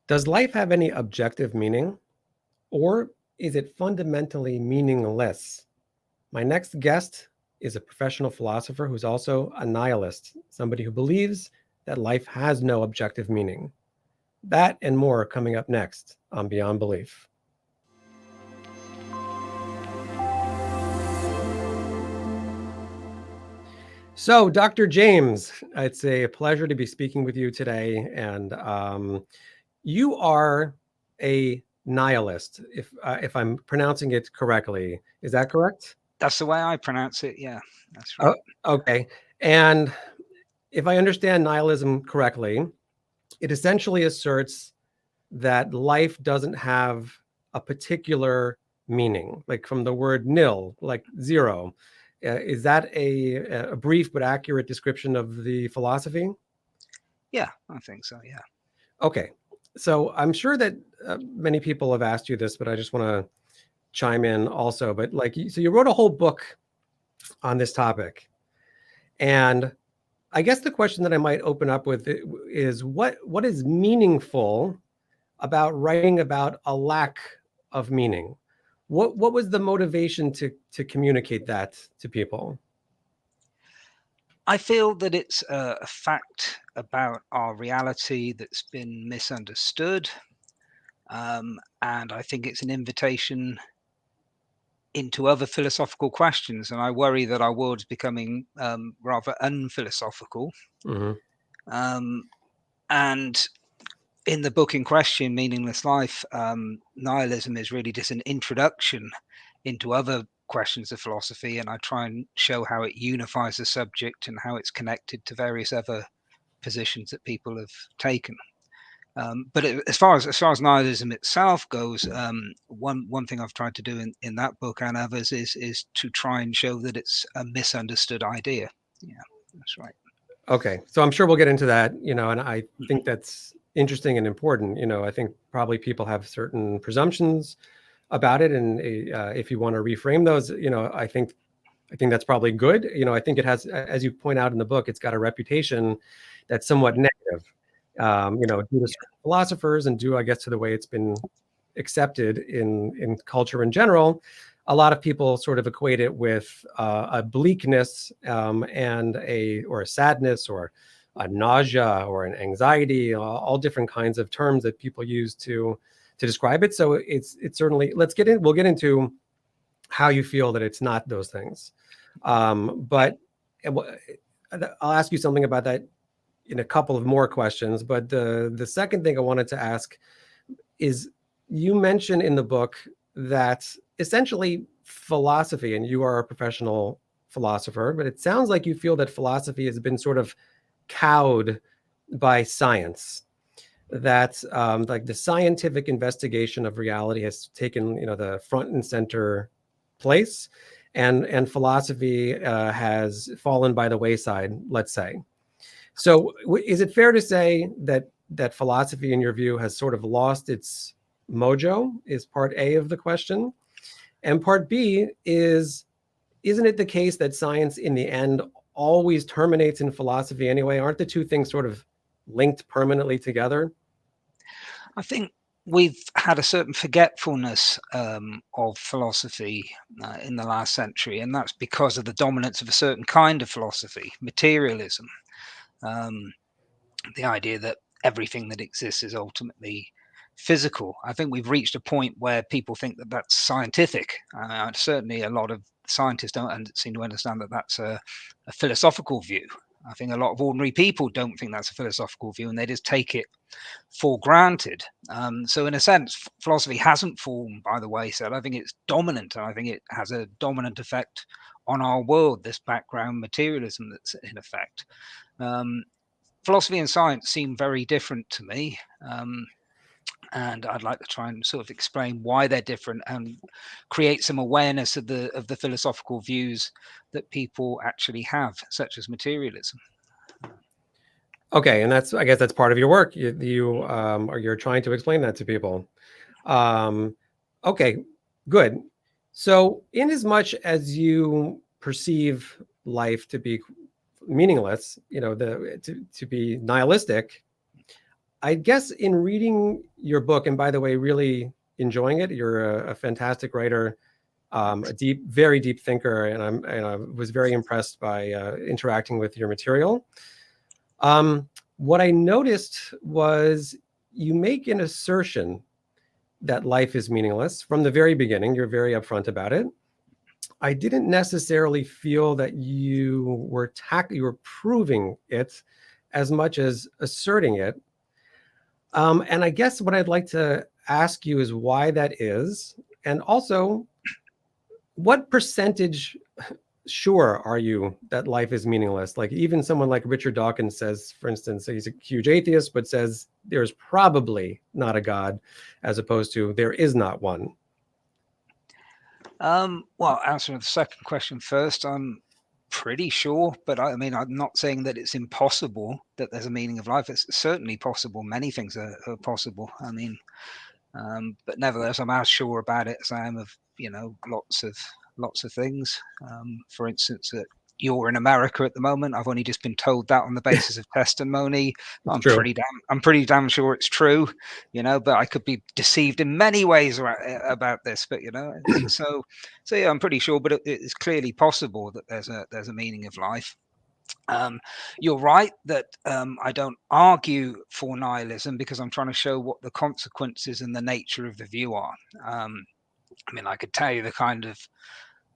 Does life have any objective meaning, or is it fundamentally meaningless? My next guest is a professional philosopher who's also a nihilist, somebody who believes that life has no objective meaning. That and more coming up next on Beyond Belief. So, Dr. James, it's a pleasure to be speaking with you today. And you are a nihilist, if I'm pronouncing it correctly. Is that correct? That's the way I pronounce it. Yeah, that's Oh, right. okay. And if I understand nihilism correctly, it essentially asserts that life doesn't have a particular meaning, like from the word nil, like zero. Is that a brief but accurate description of the philosophy? Yeah, I think so. Yeah. Okay. So I'm sure that many people have asked you this, but I just want to chime in also. But so you wrote a whole book on this topic. And I guess the question that I might open up with is what is meaningful about writing about a lack of meaning? What was the motivation to communicate that to people? I feel that it's a fact about our reality that's been misunderstood. And I think it's an invitation into other philosophical questions. And I worry that our world's becoming rather unphilosophical. Hmm. Um, and in the book in question, Meaningless Life, nihilism is really just an introduction into other questions of philosophy, and I try and show how it unifies the subject and how it's connected to various other positions that people have taken. But as far as nihilism itself goes, one thing I've tried to do in that book and others is to try and show that it's a misunderstood idea. Yeah, that's right. Okay, so I'm sure we'll get into that, and I think that's interesting and important. I think probably people have certain presumptions about it, and if you want to reframe those, I think that's probably good. I think it has, as you point out in the book, it's got a reputation that's somewhat negative. Due to philosophers and due, I guess, to the way it's been accepted in culture in general, a lot of people sort of equate it with a bleakness and or a sadness or a nausea or an anxiety, all different kinds of terms that people use to describe it. So it's certainly, we'll get into how you feel that it's not those things. But I'll ask you something about that in a couple of more questions. But the second thing I wanted to ask is, you mention in the book that essentially philosophy, and you are a professional philosopher, but it sounds like you feel that philosophy has been sort of cowed by science, that like the scientific investigation of reality has taken the front and center place, and philosophy has fallen by the wayside, let's say. So is it fair to say that philosophy, in your view, has sort of lost its mojo, is part A of the question? And part B is, isn't it the case that science in the end always terminates in philosophy anyway? Aren't the two things sort of linked permanently together? I think we've had a certain forgetfulness of philosophy in the last century, and that's because of the dominance of a certain kind of philosophy, materialism. Um, the idea that everything that exists is ultimately physical. I think we've reached a point where people think that that's scientific. Certainly, a lot of scientists don't seem to understand that that's a philosophical view. I think a lot of ordinary people don't think that's a philosophical view, and they just take it for granted. So, in a sense, philosophy hasn't fallen by the wayside. I think it's dominant, and I think it has a dominant effect on our world. This background materialism that's in effect. Um, Philosophy and science seem very different to me. And I'd like to try and sort of explain why they're different and create some awareness of the philosophical views that people actually have, such as materialism. Okay, and I guess that's part of your work. You're trying to explain that to people. Um, okay, good. So, in as much as you perceive life to be meaningless, to be nihilistic, I guess in reading your book, and by the way, really enjoying it. You're a fantastic writer, a very deep thinker, and I was very impressed by interacting with your material. What I noticed was you make an assertion that life is meaningless from the very beginning. You're very upfront about it. I didn't necessarily feel that you were proving it as much as asserting it. And I guess what I'd like to ask you is why that is, and also what percentage sure are you that life is meaningless? Like even someone like Richard Dawkins says, for instance, he's a huge atheist, but says there's probably not a God, as opposed to there is not one. Well, answering the second question first, I'm pretty sure, but I mean, I'm not saying that it's impossible that there's a meaning of life. It's certainly possible. Many things are possible. I mean, but nevertheless, I'm as sure about it as I am of lots of things. For instance, that you're in America at the moment. I've only just been told that on the basis of testimony. It's true. I'm pretty damn sure it's true, but I could be deceived in many ways about this. But so yeah, I'm pretty sure. But it is clearly possible that there's a meaning of life. You're right that I don't argue for nihilism because I'm trying to show what the consequences and the nature of the view are. I mean, I could tell you the kind of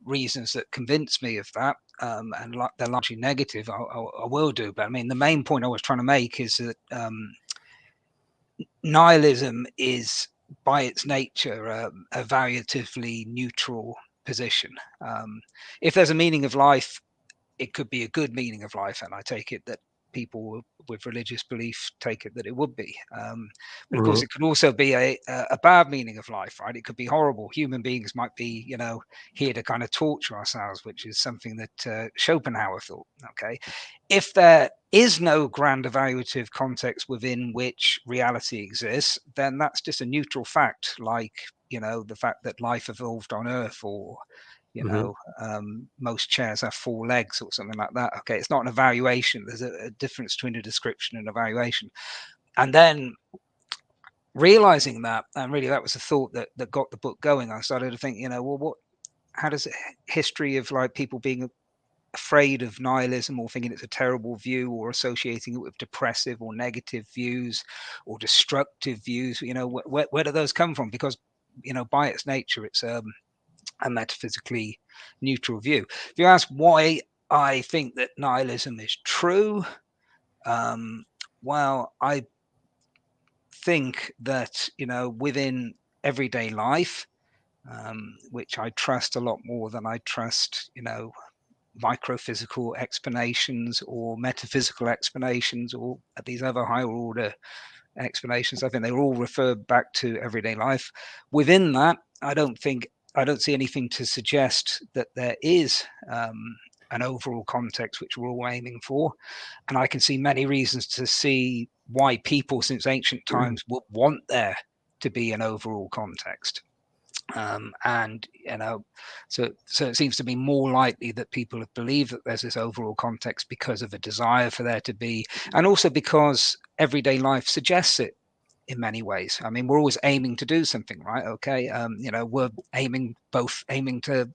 reasons that convince me of that, and they're largely negative. I will do, but I mean, the main point I was trying to make is that nihilism is, by its nature, a variatively neutral position. If there's a meaning of life, it could be a good meaning of life, and I take it that people with religious belief take it that it would be. But of course, it could also be a bad meaning of life, right? It could be horrible. Human beings might be, here to kind of torture ourselves, which is something that Schopenhauer thought. Okay, if there is no grand evaluative context within which reality exists, then that's just a neutral fact, like the fact that life evolved on Earth, or most chairs have 4 legs or something like that. Okay, it's not an evaluation. There's a difference between a description and evaluation. And then realizing that, and really that was the thought that got the book going, I started to think, well, how does history of like people being afraid of nihilism or thinking it's a terrible view or associating it with depressive or negative views or destructive views, where do those come from? Because by its nature, it's a metaphysically neutral view. If you ask why I think that nihilism is true, well, I think that within everyday life, which I trust a lot more than I trust microphysical explanations or metaphysical explanations or these other higher order explanations. I think they all refer back to everyday life. Within that, I don't see anything to suggest that there is an overall context which we're all aiming for. And I can see many reasons to see why people since ancient times would want there to be an overall context. And so it seems to be more likely that people have believed that there's this overall context because of a desire for there to be, and also because everyday life suggests it in many ways. I mean, we're always aiming to do something, right? Okay, we're aiming to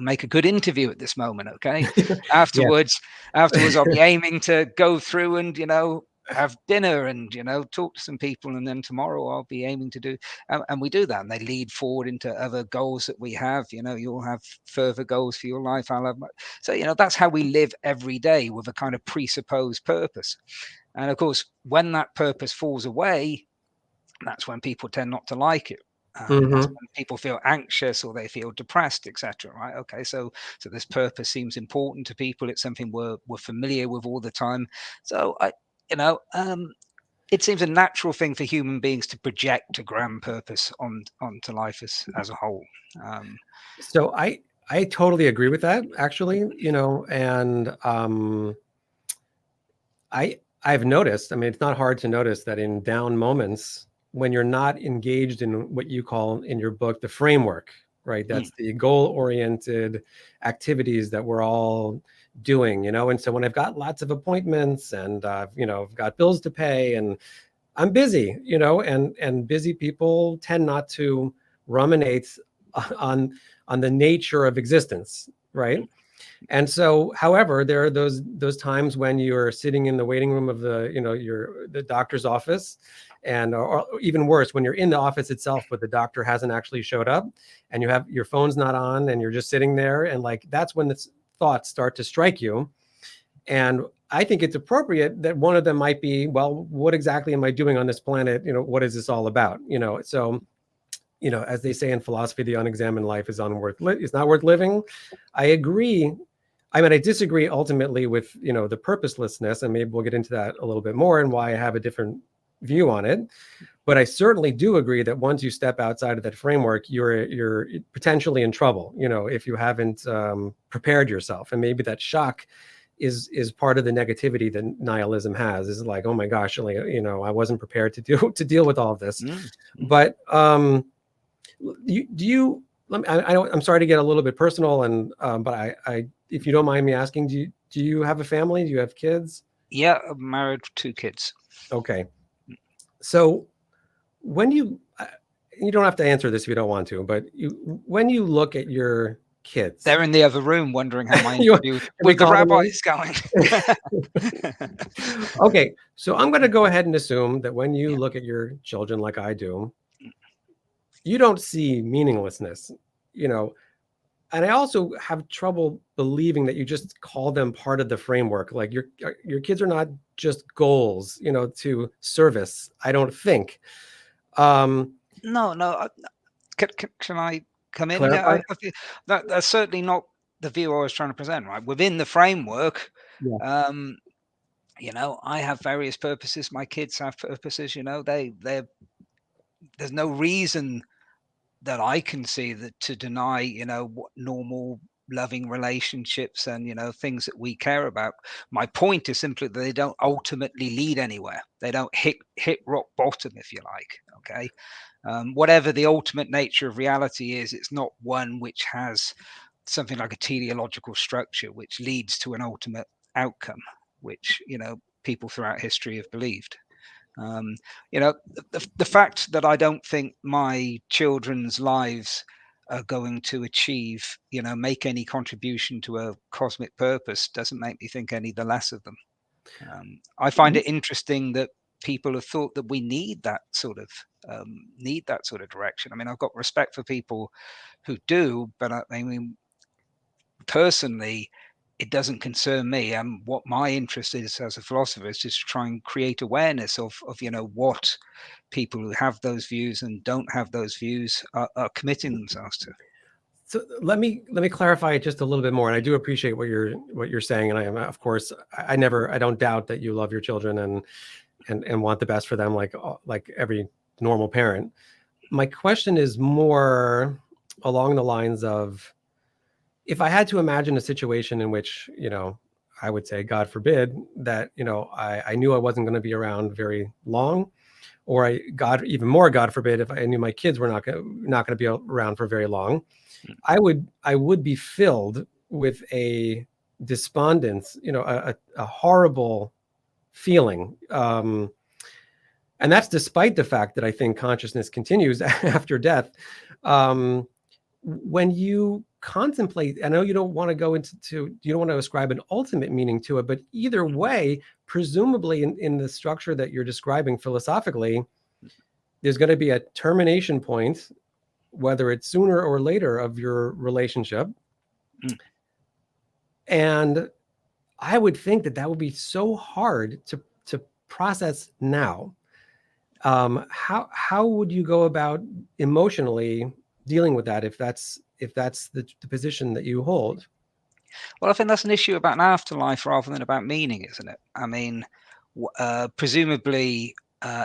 make a good interview at this moment. Okay, afterwards I'll be aiming to go through and have dinner and talk to some people, and then tomorrow I'll be aiming to do, and we do that, and they lead forward into other goals that we have. You'll have further goals for your life, I'll have so that's how we live every day, with a kind of presupposed purpose. And of course, when that purpose falls away, that's when people tend not to like it. That's when people feel anxious or they feel depressed, etc. Right? Okay, so this purpose seems important to people. It's something we're familiar with all the time. So it seems a natural thing for human beings to project a grand purpose onto life as a whole. So I totally agree with that, actually. And I've noticed. I mean, it's not hard to notice that in down moments, when you're not engaged in what you call in your book the framework, right? That's the goal-oriented activities that we're all doing, and so when I've got lots of appointments and I've got bills to pay and I'm busy, and busy people tend not to ruminate on the nature of existence, right? And so, however, there are those times when you're sitting in the waiting room of the doctor's office, and or even worse, when you're in the office itself, but the doctor hasn't actually showed up, and you have your phone's not on, and you're just sitting there, and like that's when the thoughts start to strike you. And I think it's appropriate that one of them might be, well, what exactly am I doing on this planet? What is this all about? So as they say in philosophy, the unexamined life is it's not worth living. I agree. I mean, I disagree ultimately with, the purposelessness, and maybe we'll get into that a little bit more and why I have a different view on it. But I certainly do agree that once you step outside of that framework, you're potentially in trouble, if you haven't prepared yourself. And maybe that shock is part of the negativity that nihilism has, is like, oh my gosh, I wasn't prepared to deal with all of this. Mm-hmm. But I'm sorry to get a little bit personal, but I if you don't mind me asking, do you have a family? Do you have kids? Yeah, I'm married, 2 kids. Okay. So when you don't have to answer this if you don't want to, but when you look at your kids, they're in the other room wondering how my interview with the rabbi is going. Okay, so I'm going to go ahead and assume that when you look at your children like I do, you don't see meaninglessness, and I also have trouble believing that you just call them part of the framework. Like your kids are not just goals, to service, I don't think. No. Can I come in? Clarify? That's certainly not the view I was trying to present, right? Within the framework, Yeah. I have various purposes. My kids have purposes, there's no reason that I can see that to deny, what normal loving relationships and, things that we care about. My point is simply that they don't ultimately lead anywhere. They don't hit rock bottom, if you like. Okay. Whatever the ultimate nature of reality is, it's not one which has something like a teleological structure, which leads to an ultimate outcome, which, people throughout history have believed. The fact that I don't think my children's lives are going to achieve, make any contribution to a cosmic purpose doesn't make me think any the less of them. I find it interesting that people have thought that we need that sort of direction. I mean, I've got respect for people who do, but I mean, personally, it doesn't concern me. What my interest is as a philosopher is just to try and create awareness of what people who have those views and don't have those views are committing themselves to. So let me clarify it just a little bit more. And I do appreciate what you're saying. And I am, of course, I don't doubt that you love your children and want the best for them, like every normal parent. My question is more along the lines of, if I had to imagine a situation in which, I would say, God forbid, that, I knew I wasn't going to be around very long, or even more, God forbid, if I knew my kids were not going to be around for very long, I would be filled with a despondence, a horrible feeling. And that's despite the fact that I think consciousness continues after death. When you contemplate, I know you don't want to go you don't want to ascribe an ultimate meaning to it, but either way, presumably in the structure that you're describing philosophically, there's going to be a termination point, whether it's sooner or later, of your relationship. And I would think that would be so hard to process now. How would you go about emotionally dealing with that if that's the position that you hold? Well, I think that's an issue about an afterlife rather than about meaning, isn't it? I mean, presumably,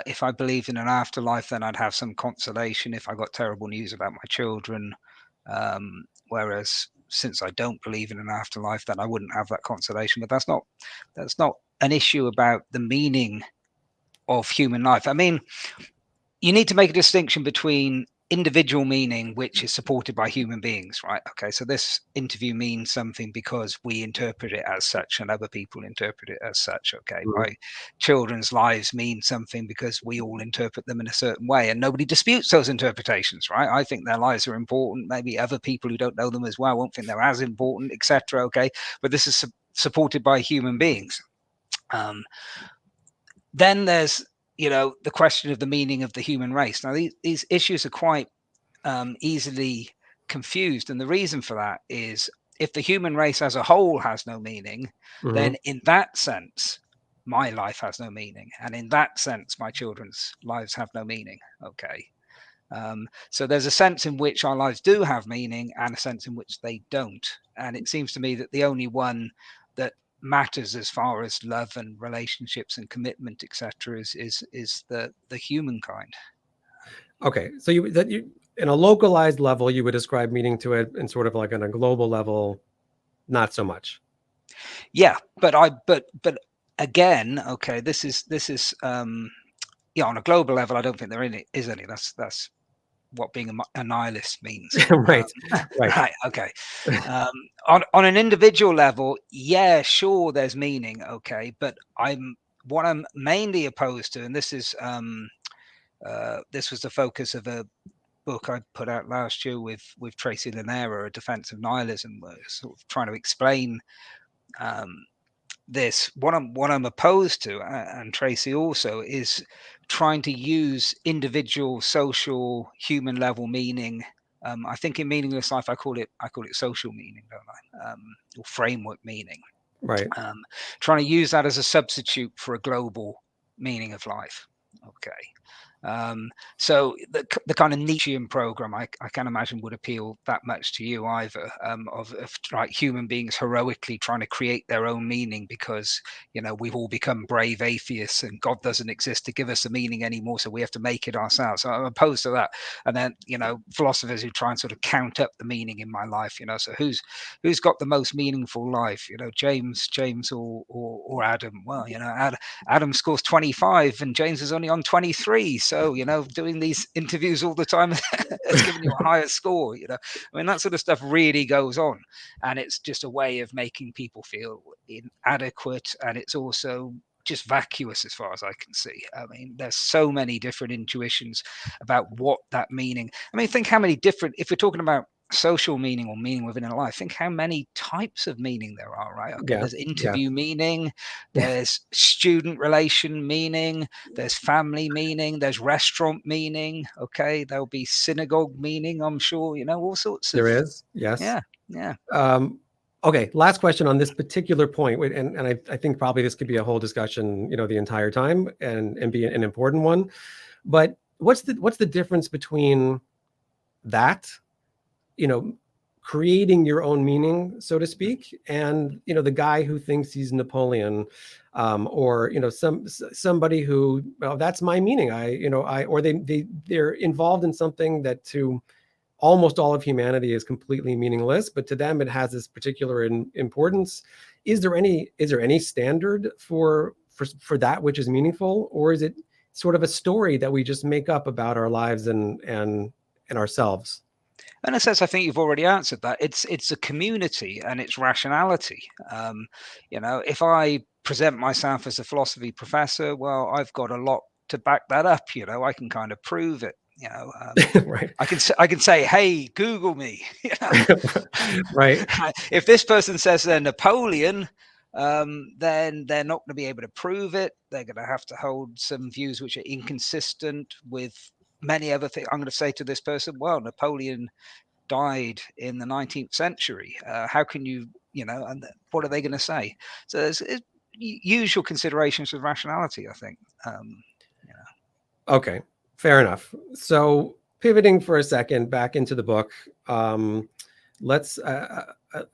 if I believed in an afterlife, then I'd have some consolation if I got terrible news about my children. Whereas since I don't believe in an afterlife, then I wouldn't have that consolation. But that's not an issue about the meaning of human life. I mean, you need to make a distinction between individual meaning which is supported by human beings, right? Okay, so this interview means something because we interpret it as such and other people interpret it as such. Okay, Mhm. my children's lives mean something because we all interpret them in a certain way, and nobody disputes those interpretations, right? I think their lives are important. Maybe other people who don't know them as well won't think they're as important, etc. Okay, but this is supported by human beings. Then there's, the question of the meaning of the human race. Now these issues are quite easily confused, and the reason for that is, if the human race as a whole has no meaning, then Mhm. in that sense my life has no meaning, and in that sense my children's lives have no meaning. Okay, so there's a sense in which our lives do have meaning and a sense in which they don't, and it seems to me that the only one that matters as far as love and relationships and commitment, etc., is the humankind. Okay, so you in a localized level, you would describe meaning to it, and sort of like on a global level, not so much. Yeah, but again, okay, this is yeah, on a global level I don't think there is any. That's what being a nihilist means. Right, right. Right, okay. um, on an individual level, yeah, sure, there's meaning, okay, but I'm mainly opposed to, and this was the focus of a book I put out last year with Tracy Lanera, A Defense of Nihilism, where sort of trying to explain um, this. What I'm opposed to, and Tracy also, is trying to use individual, social, human level meaning. I think in Meaningless Life, I call it social meaning, don't I? Or framework meaning. Right. Um, Trying to use that as a substitute for a global meaning of life. Okay. So the kind of Nietzschean program, I can't imagine would appeal that much to you either, of like human beings heroically trying to create their own meaning because we've all become brave atheists and God doesn't exist to give us a meaning anymore, so we have to make it ourselves. So I'm opposed to that. And then philosophers who try and sort of count up the meaning in my life. So who's got the most meaningful life? James or Adam. Well, Adam scores 25 and James is only on 23. So, doing these interviews all the time has given you a higher score. I mean, that sort of stuff really goes on. And it's just a way of making people feel inadequate. And it's also just vacuous as far as I can see. I mean, there's so many different intuitions about what that meaning. I mean, think how many different, if we're talking about social meaning or meaning within a life, think how many types of meaning there are, right? Okay, Yeah. there's Yeah. interview meaning, there's student relation meaning, there's family meaning, there's restaurant meaning. Okay, there'll be synagogue meaning, I'm sure, all sorts of. There is. Yes. Yeah, yeah. Okay. Last question on this particular point, and I think probably this could be a whole discussion, the entire time, and be an important one. But what's the difference between that, you know, creating your own meaning, so to speak, and the guy who thinks he's Napoleon, or somebody who, well, that's my meaning. Or they're involved in something that to almost all of humanity is completely meaningless, but to them it has this particular importance. Is there any standard for that which is meaningful, or is it sort of a story that we just make up about our lives and ourselves? In a sense, I think you've already answered that. It's a community and it's rationality. If I present myself as a philosophy professor, well, I've got a lot to back that up. I can kind of prove it. Right. I can say, "Hey, Google me." Right. If this person says they're Napoleon, then they're not going to be able to prove it. They're going to have to hold some views which are inconsistent with many other things. I'm going to say to this person, "Well, Napoleon died in the 19th century. How can you, and what are they going to say?" So there's usual considerations with rationality, I think. You Okay, fair enough. So pivoting for a second back into the book, let's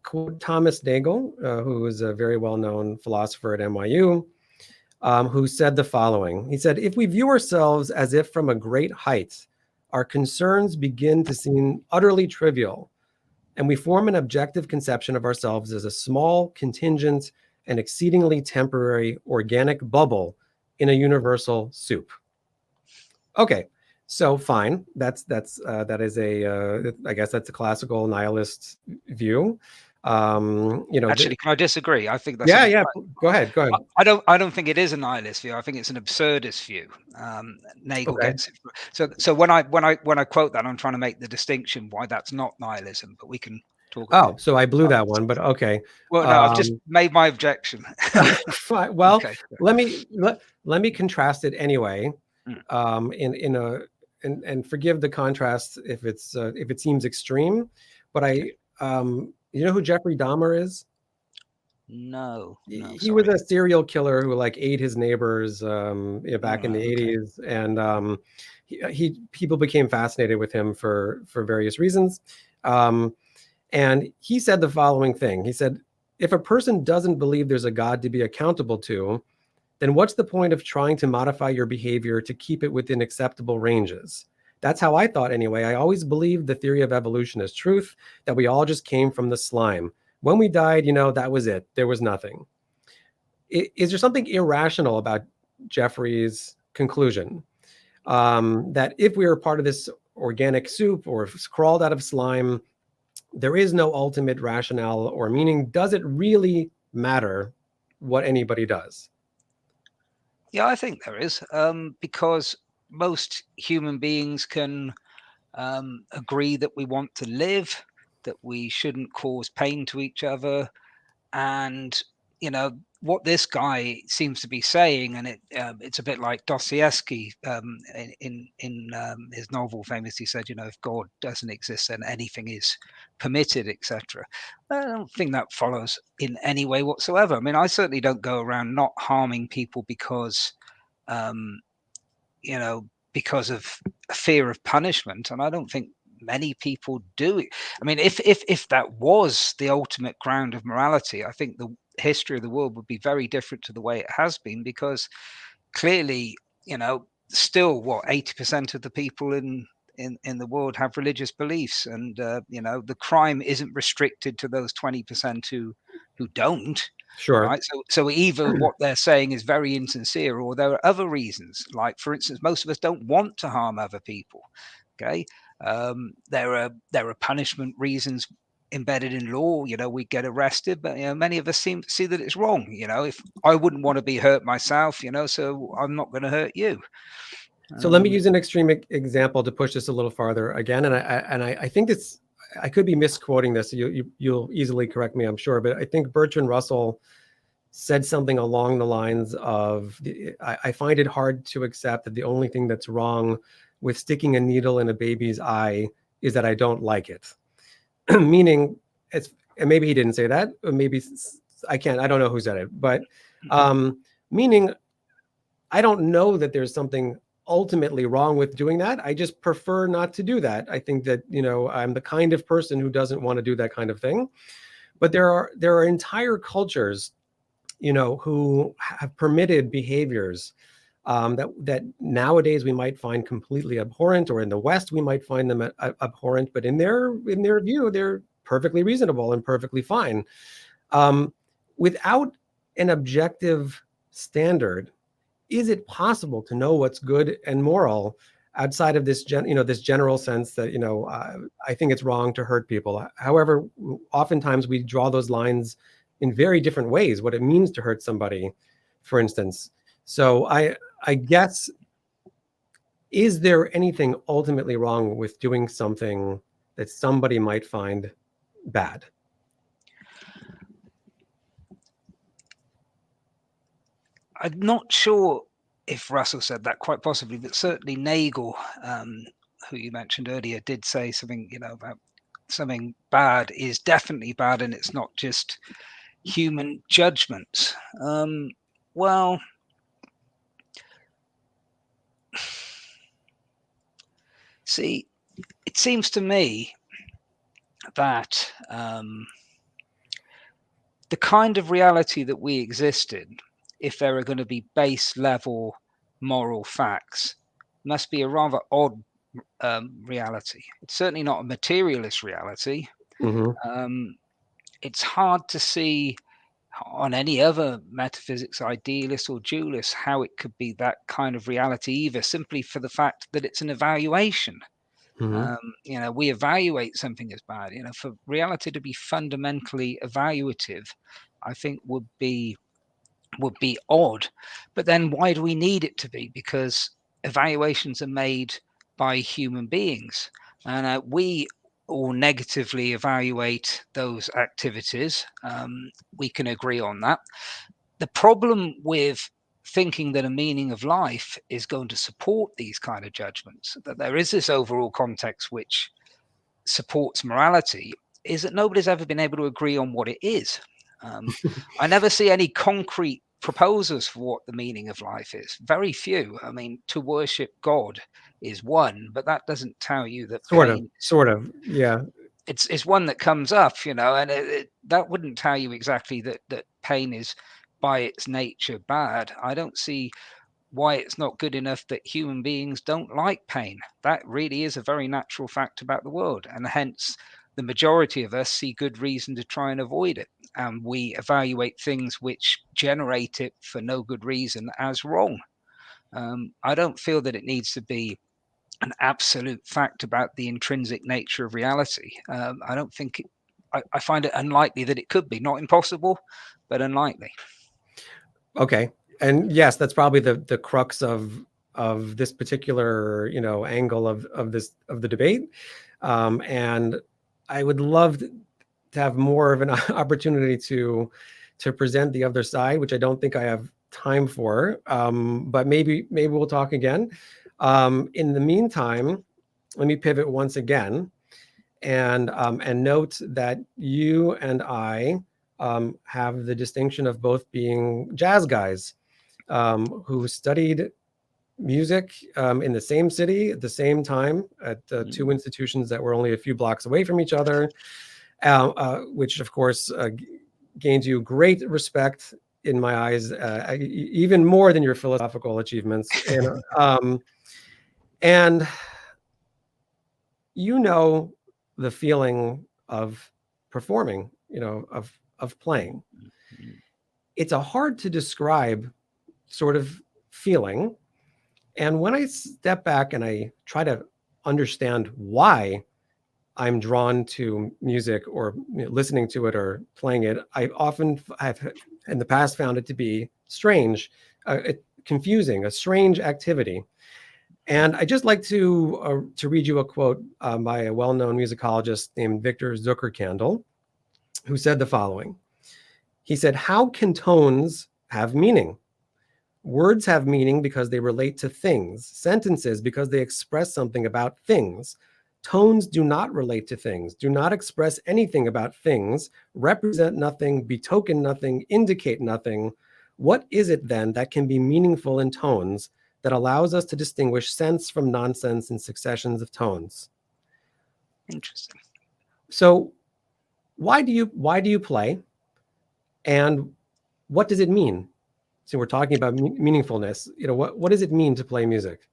quote Thomas Nagel, who is a very well-known philosopher at NYU, who said the following. He said, "If we view ourselves as if from a great height, our concerns begin to seem utterly trivial, and we form an objective conception of ourselves as a small, contingent, and exceedingly temporary organic bubble in a universal soup." Okay, So fine, that is a I guess that's a classical nihilist view. Actually, can I disagree? I think that's yeah, an. yeah. Go ahead, go ahead. I don't think it is a nihilist view. I think it's an absurdist view. Nagel Okay. gets it. So when I quote that, I'm trying to make the distinction why that's not nihilism. But we can talk about. Oh, so I blew that one, but okay. Well, no, I've just made my objection. Fine. Well, Okay. let me contrast it anyway. Mm. In a and forgive the contrast if it seems extreme, but Okay. you know who Jeffrey Dahmer is? No, He was sorry. a serial killer who like ate his neighbors All back in the right. Okay. 80s, and he people became fascinated with him for various reasons. Um, and he said the following thing. He said, if a person doesn't believe there's a God to be accountable to, then what's the point of trying to modify your behavior to keep it within acceptable ranges? That's how I thought anyway. I always believed the theory of evolution is truth, that we all just came from the slime. When we died, that was it. There was nothing. Is there something irrational about Jeffrey's conclusion? That if we are part of this organic soup or crawled out of slime, there is no ultimate rationale or meaning. Does it really matter what anybody does? Yeah, I think there is, because most human beings can agree that we want to live, that we shouldn't cause pain to each other, and what this guy seems to be saying, and it's a bit like Dossierski, in his novel famously said, if God doesn't exist, then anything is permitted, etc. I don't think that follows in any way whatsoever. I mean, I certainly don't go around not harming people um, you know, because of a fear of punishment, and I don't think many people do it. I mean, if that was the ultimate ground of morality, I think the history of the world would be very different to the way it has been, because clearly, still what 80% of the people in the world have religious beliefs, and the crime isn't restricted to those 20% who don't. Sure. Right. So either what they're saying is very insincere, or there are other reasons. Like, for instance, most of us don't want to harm other people. Okay. There are punishment reasons embedded in law. We get arrested, but many of us seem to see that it's wrong. If I wouldn't want to be hurt myself, so I'm not going to hurt you. So let me use an extreme example to push this a little farther again. I think this, I could be misquoting this. You'll easily correct me, I'm sure, but I think Bertrand Russell said something along the lines of, I find it hard to accept that the only thing that's wrong with sticking a needle in a baby's eye is that I don't like it. Meaning, and maybe he didn't say that, or maybe I don't know who said it, but meaning I don't know that there's something ultimately wrong with doing that. I just prefer not to do that. I think that, I'm the kind of person who doesn't want to do that kind of thing. But there are entire cultures, who have permitted behaviors that nowadays we might find completely abhorrent, or in the West we might find them abhorrent, but in their view, they're perfectly reasonable and perfectly fine. Without an objective standard, is it possible to know what's good and moral outside of this this general sense that I think it's wrong to hurt people? However, oftentimes we draw those lines in very different ways, what it means to hurt somebody, for instance. So I guess, is there anything ultimately wrong with doing something that somebody might find bad? I'm not sure if Russell said that, quite possibly, but certainly Nagel, who you mentioned earlier, did say something, about something bad is definitely bad, and it's not just human judgment. Well, see, it seems to me that the kind of reality that we exist in, if there are going to be base level moral facts, must be a rather odd reality. It's certainly not a materialist reality. Mm-hmm. It's hard to see on any other metaphysics, idealist or dualist, how it could be that kind of reality either, simply for the fact that it's an evaluation. Mhm. We evaluate something as bad. For reality to be fundamentally evaluative, I think would be odd. But then why do we need it to be? Because evaluations are made by human beings, and we all negatively evaluate those activities. We can agree on that. The problem with thinking that a meaning of life is going to support these kind of judgments, that there is this overall context which supports morality, is that nobody's ever been able to agree on what it is. I never see any concrete proposals for what the meaning of life is. Very few. I mean, to worship God is one, but that doesn't tell you that pain. Sort of, yeah. It's one that comes up, and that wouldn't tell you exactly that pain is by its nature bad. I don't see why it's not good enough that human beings don't like pain. That really is a very natural fact about the world, and hence the majority of us see good reason to try and avoid it. And we evaluate things which generate it for no good reason as wrong. I don't feel that it needs to be an absolute fact about the intrinsic nature of reality. I don't think I find it unlikely that it could be. Not impossible, but unlikely. Okay. And yes, that's probably the crux of this particular, angle of the debate. And I would love to have more of an opportunity to present the other side, which I don't think I have time for. But maybe we'll talk again. In the meantime, let me pivot once again and note that you and I have the distinction of both being jazz guys who studied music in the same city at the same time at two institutions that were only a few blocks away from each other, which of course gains you great respect in my eyes, even more than your philosophical achievements. And the feeling of performing, of playing. It's a hard to describe sort of feeling. And when I step back and I try to understand why I'm drawn to music or listening to it or playing it, I often have in the past found it to be strange, confusing, a strange activity. And I just like to read you a quote by a well-known musicologist named Victor Zuckerkandl, who said the following. He said, "How can tones have meaning? Words have meaning because they relate to things, sentences because they express something about things. Tones do not relate to things, do not express anything about things, represent nothing, betoken nothing, indicate nothing. What is it then that can be meaningful in tones that allows us to distinguish sense from nonsense in successions of tones?" Interesting. So why do you play, and what does it mean? So we're talking about meaningfulness. What does it mean to play music?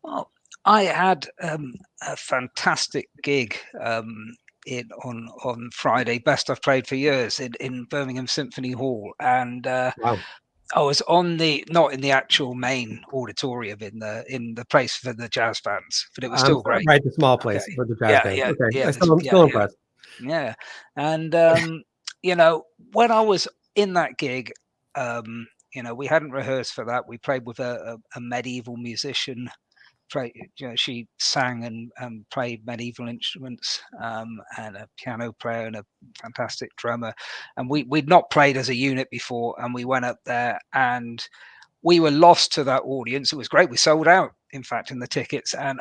Well, I had a fantastic gig on Friday, best I've played for years in Birmingham Symphony Hall, and Wow. I was not in the actual main auditorium in the place for the jazz fans, but it was still great. Right, the small Okay, place for the jazz yeah, band. yeah, Okay, yeah, I'm yeah, still yeah, impressed. yeah, and when I was in that gig, we hadn't rehearsed for that. We played with a medieval musician. She sang and played medieval instruments, and a piano player and a fantastic drummer. And we'd not played as a unit before, and we went up there and we were lost to that audience. It was great. We sold out, in fact, in the tickets, and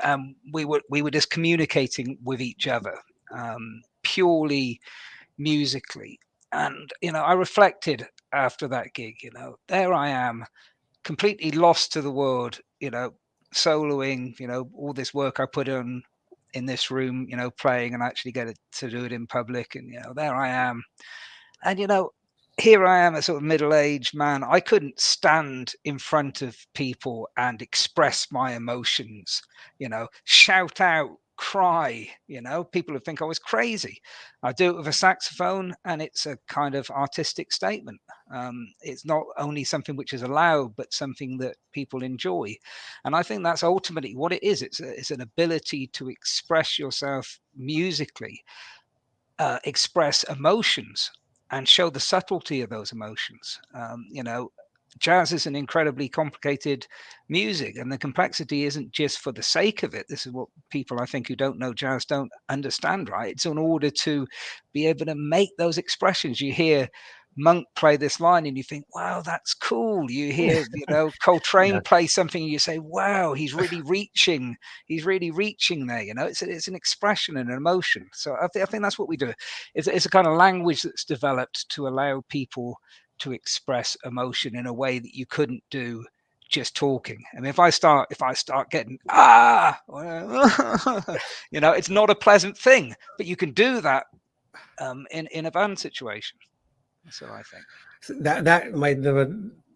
we were just communicating with each other, purely musically. And I reflected after that gig. There I am, completely lost to the world. Soloing. All this work I put in this room. Playing and actually get it to do it in public. And there I am. And here I am, a sort of middle-aged man. I couldn't stand in front of people and express my emotions, shout out, cry, people would think I was crazy. I do it with a saxophone, and it's a kind of artistic statement. It's not only something which is allowed, but something that people enjoy. And I think that's ultimately what it is. It's an ability to express yourself musically, express emotions and show the subtlety of those emotions. Jazz is an incredibly complicated music, and the complexity isn't just for the sake of it. This is what people, I think, who don't know jazz don't understand, right? It's in order to be able to make those expressions. You hear Monk play this line and you think, wow, that's cool. You hear, Coltrane Yeah. play something and you say, wow, he's really reaching there. It's an expression and an emotion. So I think that's what we do. It's a kind of language that's developed to allow people to express emotion in a way that you couldn't do just talking. I mean, if I start getting it's not a pleasant thing, but you can do that in a band situation. So I think So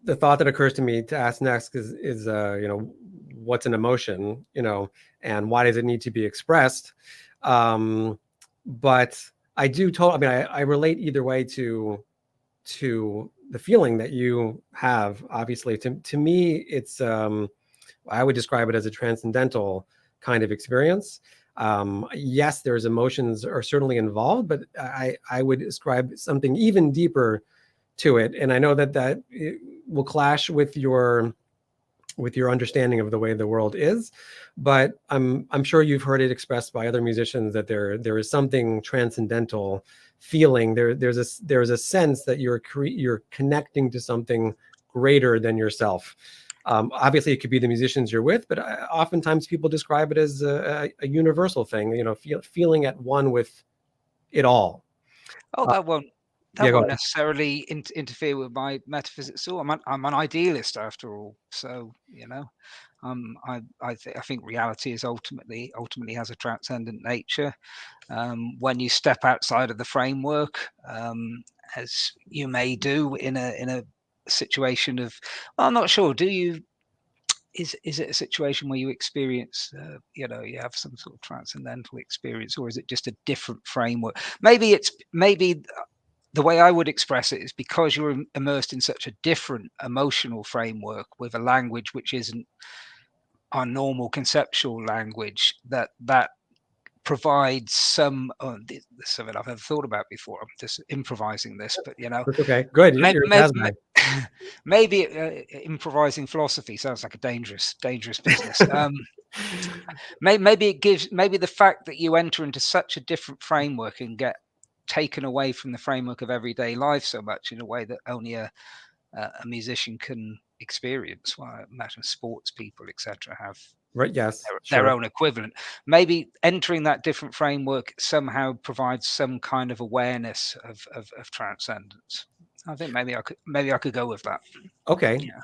the thought that occurs to me to ask next is what's an emotion, and why does it need to be expressed? But I do I relate either way to the feeling that you have. Obviously, to me, it's I would describe it as a transcendental kind of experience. Yes, there's emotions are certainly involved, but I would describe something even deeper to it. And I know that it will clash with your understanding of the way the world is, but I'm sure you've heard it expressed by other musicians that there is something transcendental feeling. There's a sense that you're connecting to something greater than yourself. Obviously, it could be the musicians you're with, but oftentimes people describe it as a universal thing. Feeling at one with it all. oh, Uh, that yeah, go won't ahead. necessarily interfere with my metaphysics at all. I'm an idealist after all, so I think reality is ultimately has a transcendent nature. When you step outside of the framework, as you may do in a situation of, well, I'm not sure. Do you? Is it a situation where you experience, you have some sort of transcendental experience, or is it just a different framework? Maybe the way I would express it is because you're immersed in such a different emotional framework with a language which isn't our normal conceptual language, that provides some. Oh, this is something I've never thought about before. I'm just improvising this, but That's okay. Good. maybe, You're a maybe, jazz guy. maybe improvising philosophy sounds like a dangerous business. Maybe the fact that you enter into such a different framework and get taken away from the framework of everyday life so much in a way that only a musician can experience. Well, I imagine sports people, etc., have Right. Yes. their Sure. own equivalent. Maybe entering that different framework somehow provides some kind of awareness of transcendence. I think maybe I could go with that. Okay. Yeah.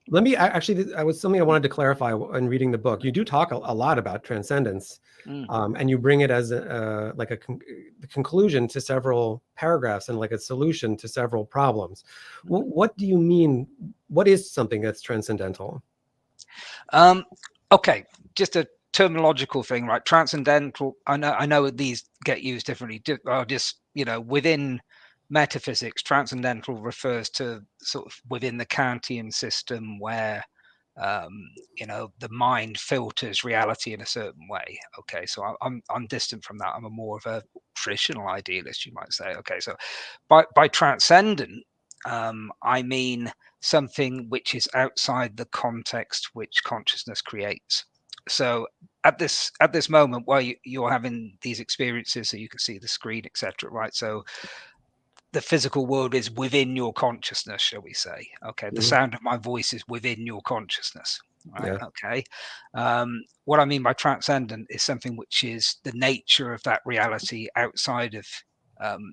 Let me actually, I was something I wanted to clarify in reading the book. You do talk a lot about transcendence, Mm. and you bring it as the conclusion to several paragraphs and like a solution to several problems. What do you mean? What is something that's transcendental? Okay, just a terminological thing, right? Transcendental. I know these get used differently. Just within metaphysics, transcendental refers to sort of within the Kantian system where the mind filters reality in a certain way. Okay, so I'm distant from that. I'm a more of a traditional idealist, you might say. Okay, so by transcendent, I mean something which is outside the context which consciousness creates. So at this moment, while you're having these experiences, so you can see the screen, etc., right? So the physical world is within your consciousness, shall we say? Okay, the Mhm. sound of my voice is within your consciousness, right? Yeah. Okay. What I mean by transcendent is something which is the nature of that reality outside of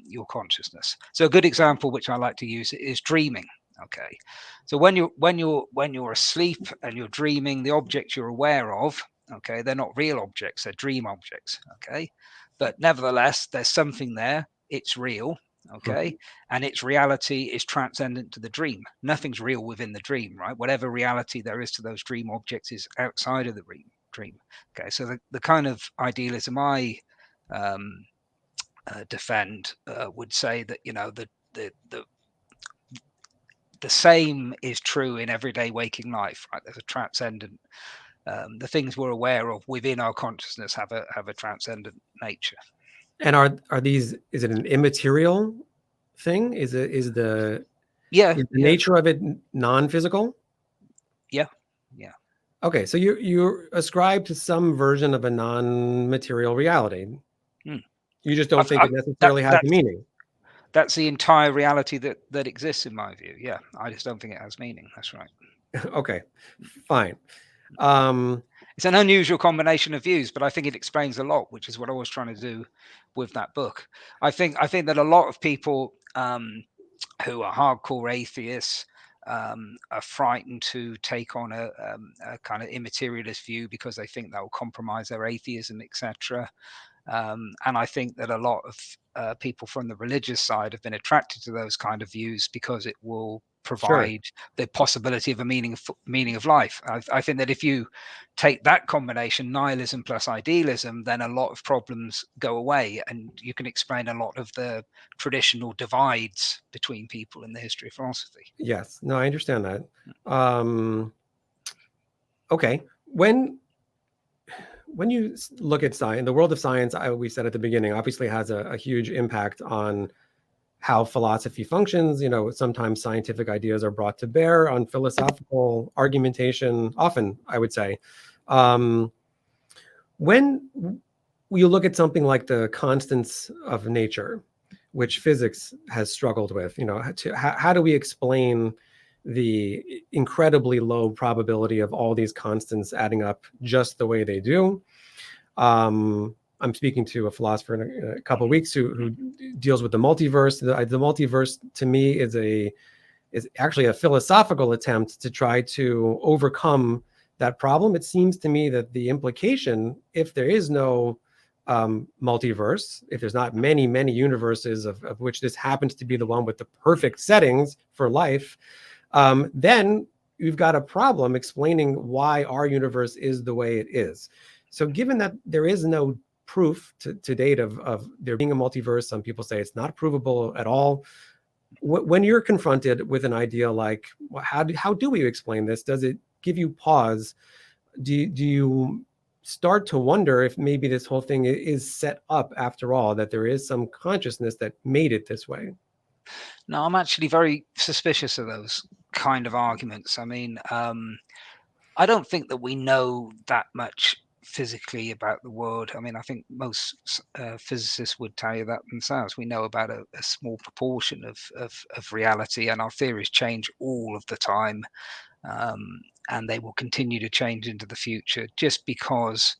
your consciousness. So a good example which I like to use is dreaming. Okay, so when you're asleep and you're dreaming, the objects you're aware of, okay, they're not real objects, they're dream objects. Okay, but nevertheless, there's something there. It's real. Okay. And its reality is transcendent to the dream. Nothing's real within the dream, right? Whatever reality there is to those dream objects is outside of the dream. Okay. So the kind of idealism I defend would say that, you know, the same is true in everyday waking life, right? There's a transcendent, the things we're aware of within our consciousness have a transcendent nature. And are these, is it an immaterial thing? Is the nature of it non-physical? Yeah. Okay, so you ascribe to some version of a non-material reality. You just don't think it necessarily has a meaning. That's the entire reality that exists in my view. Yeah, I just don't think it has meaning. That's right. Okay, fine. It's an unusual combination of views, but I think it explains a lot, which is what I was trying to do with that book. I think that a lot of people who are hardcore atheists are frightened to take on a kind of immaterialist view because they think that will compromise their atheism, etc. And I think that a lot of people from the religious side have been attracted to those kind of views because it will provide the possibility of a meaning of life. I think that if you take that combination, nihilism plus idealism, then a lot of problems go away, and you can explain a lot of the traditional divides between people in the history of philosophy. Yes, no, I understand that. Okay, when you look at science, the world of science, we said at the beginning, obviously has a huge impact on how philosophy functions. You know, sometimes scientific ideas are brought to bear on philosophical argumentation, often, I would say. When you look at something like the constants of nature, which physics has struggled with, you know, how do we explain the incredibly low probability of all these constants adding up just the way they do? I'm speaking to a philosopher in a couple of weeks who deals with the multiverse. The multiverse to me is actually a philosophical attempt to try to overcome that problem. It seems to me that the implication, if there is no multiverse, if there's not many universes of which this happens to be the one with the perfect settings for life, then you've got a problem explaining why our universe is the way it is. So given that there is no proof to date of there being a multiverse, some people say it's not provable at all. When you're confronted with an idea like, well, how do we explain this? Does it give you pause? Do you start to wonder if maybe this whole thing is set up after all, that there is some consciousness that made it this way? No, I'm actually very suspicious of those kind of arguments. I mean, I don't think that we know that much physically about the world. I mean, I think most physicists would tell you that themselves. We know about a small proportion of reality, and our theories change all of the time, and they will continue to change into the future just because,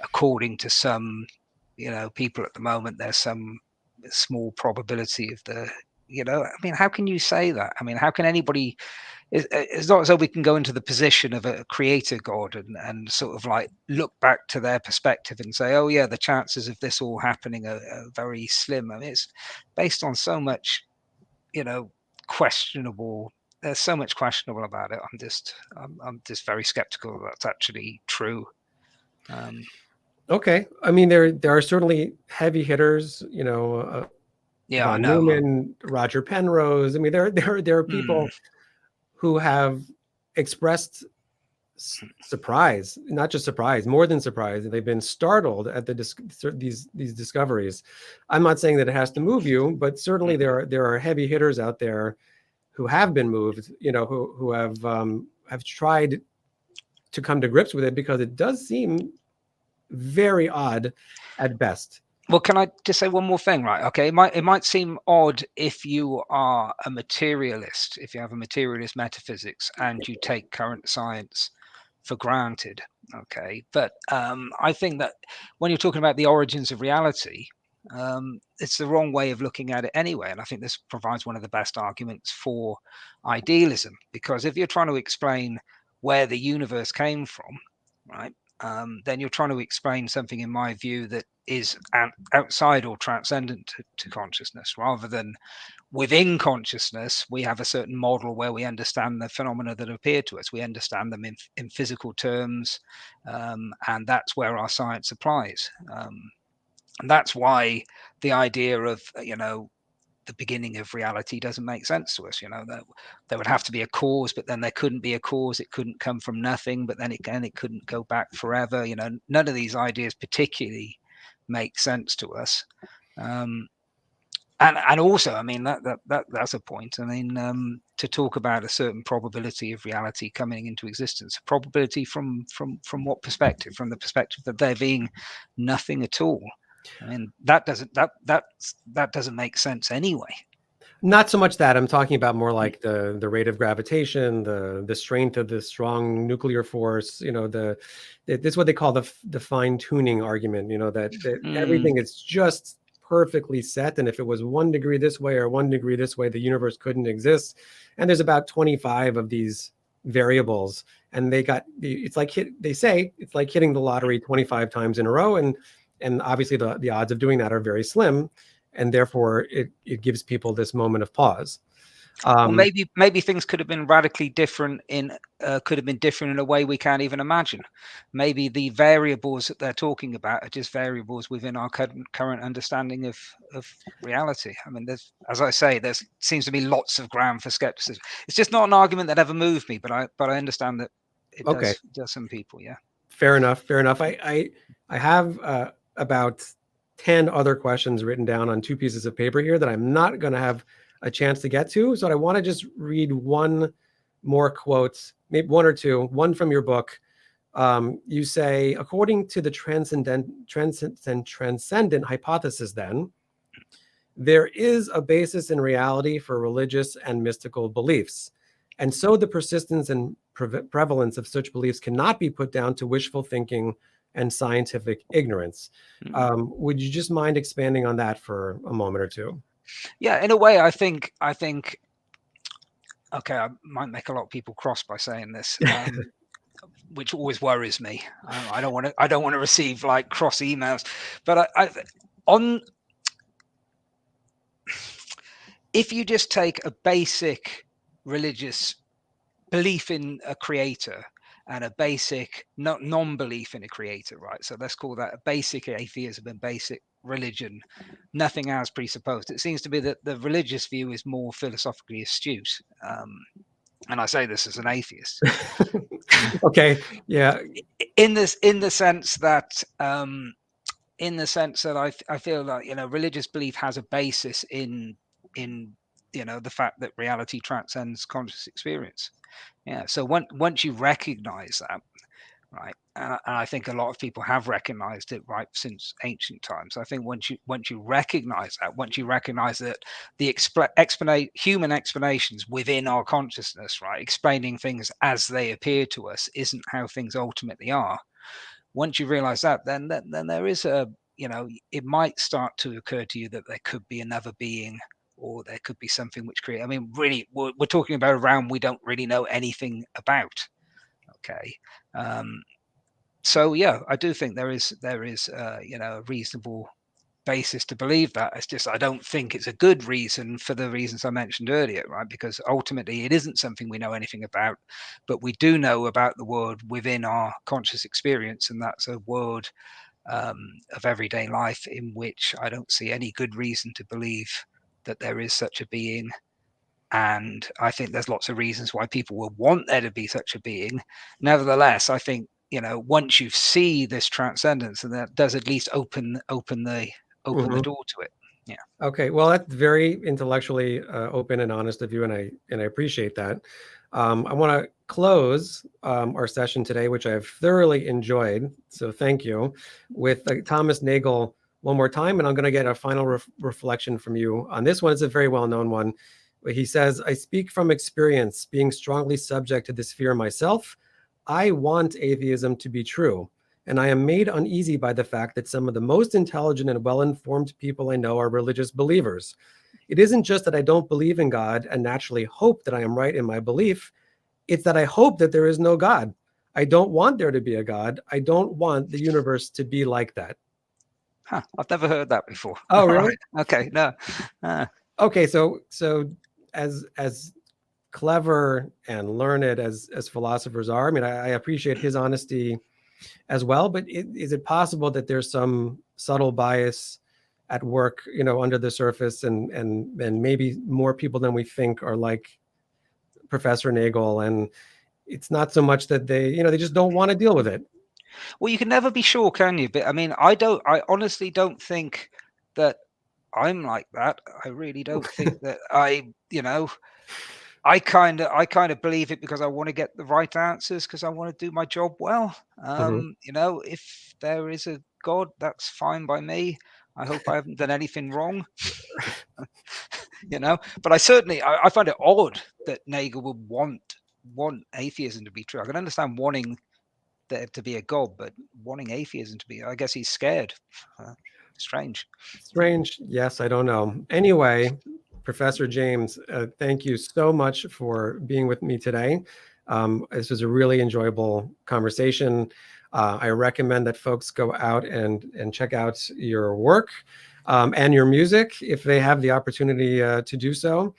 according to some, you know, people at the moment, there's some small probability of the, you know, I mean, how can you say that? I mean, how can anybody, it's not as though we can go into the position of a creator god and sort of like look back to their perspective and say, oh yeah, the chances of this all happening are very slim. I mean, it's based on so much, you know, questionable. There's so much questionable about it. I'm just very skeptical that's actually true. Okay, I mean there are certainly heavy hitters, you know, Yeah, I von know. Neumann, Roger Penrose. I mean there are people who have expressed surprise, not just surprise, more than surprise. They've been startled at these discoveries. I'm not saying that it has to move you, but certainly there are heavy hitters out there who have been moved, you know, who have tried to come to grips with it, because it does seem very odd at best. Well, can I just say one more thing, right? Okay, it might seem odd if you are a materialist, if you have a materialist metaphysics and you take current science for granted. Okay, but I think that when you're talking about the origins of reality, it's the wrong way of looking at it anyway. And I think this provides one of the best arguments for idealism, because if you're trying to explain where the universe came from, right? then you're trying to explain something, in my view, that is outside or transcendent to consciousness, rather than within consciousness. We have a certain model where we understand the phenomena that appear to us. We understand them in physical terms, and that's where our science applies. And that's why the idea of, the beginning of reality doesn't make sense to us. That there would have to be a cause, but then there couldn't be a cause. It couldn't come from nothing, but then it couldn't go back forever. None of these ideas particularly make sense to us. And also, I mean, that's a point. I mean, to talk about a certain probability of reality coming into existence, probability from what perspective? From the perspective that there being nothing at all. I mean, that doesn't make sense anyway. Not so much that. I'm talking about more like the rate of gravitation, the strength of the strong nuclear force. This is what they call the fine tuning argument. That everything is just perfectly set, and if it was 1 degree this way or 1 degree this way, the universe couldn't exist. And there's about 25 of these variables, and it's like hitting the lottery 25 times in a row, and obviously the odds of doing that are very slim, and therefore it gives people this moment of pause. Well, maybe things could have been radically different in a way we can't even imagine. Maybe the variables that they're talking about are just variables within our current understanding of reality. I mean, as I say, there seems to be lots of ground for skepticism. It's just not an argument that ever moved me, but I understand that it does some people. Yeah. Fair enough. I have about 10 other questions written down on 2 pieces of paper here that I'm not going to have a chance to get to. So I want to just read one more quote, maybe 1 or 2, one from your book. You say, according to the transcendent hypothesis, then, there is a basis in reality for religious and mystical beliefs. And so the persistence and prevalence of such beliefs cannot be put down to wishful thinking and scientific ignorance. Would you just mind expanding on that for a moment or two? Yeah, in a way, I think. Okay, I might make a lot of people cross by saying this, which always worries me. I don't want to receive like cross emails, but if you just take a basic religious belief in a creator and a basic non-belief in a creator, right? So let's call that a basic atheism and basic religion, nothing as presupposed. It seems to be that the religious view is more philosophically astute. And I say this as an atheist. Okay. Yeah. In the sense that I feel like, religious belief has a basis in the fact that reality transcends conscious experience. Yeah. So once you recognize that, right, and I think a lot of people have recognized it right since ancient times. I think once you recognize that the human explanations within our consciousness, right, explaining things as they appear to us, isn't how things ultimately are. Once you realize that, then there is it might start to occur to you that there could be another being, or there could be something which create. I mean, really, we're talking about a realm we don't really know anything about. Okay. So yeah, I do think there is a reasonable basis to believe that. It's just I don't think it's a good reason for the reasons I mentioned earlier, right? Because ultimately it isn't something we know anything about, but we do know about the world within our conscious experience, and that's a world of everyday life in which I don't see any good reason to believe that there is such a being. And I think there's lots of reasons why people will want there to be such a being. Nevertheless, I think, once you see this transcendence, and that does at least open the door to it. Yeah. Okay. Well, that's very intellectually open and honest of you, and I appreciate that. I want to close our session today, which I've thoroughly enjoyed. So thank you, with Thomas Nagel one more time, and I'm going to get a final reflection from you on this one. It's a very well-known one. He says, "I speak from experience, being strongly subject to this fear myself. I want atheism to be true, and I am made uneasy by the fact that some of the most intelligent and well-informed people I know are religious believers. It isn't just that I don't believe in God and naturally hope that I am right in my belief. It's that I hope that there is no God. I don't want there to be a God. I don't want the universe to be like that. Huh, I've never heard that before. Oh, really? Okay, no. Okay, so as clever and learned as philosophers are, I mean, I appreciate his honesty as well, but is it possible that there's some subtle bias at work, under the surface, and maybe more people than we think are like Professor Nagel, and it's not so much that they just don't want to deal with it. Well, you can never be sure, can you? But I mean, I honestly don't think that I'm like that. I really don't think that I kind of believe it because I want to get the right answers, because I want to do my job well. Mhm. If there is a God, that's fine by me. I hope I haven't done anything wrong. But I find it odd that Nagel would want atheism to be true. I can understand wanting there to be a God, but wanting atheism to be, I guess he's scared. Strange. Strange. Yes, I don't know. Anyway, Professor James, thank you so much for being with me today. This was a really enjoyable conversation. I recommend that folks go out and check out your work and your music if they have the opportunity to do so.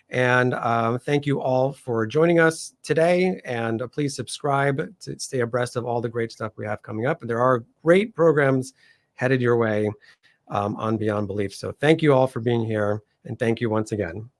And thank you all for joining us today. And please subscribe to stay abreast of all the great stuff we have coming up. And there are great programs headed your way on Beyond Belief. So thank you all for being here. And thank you once again.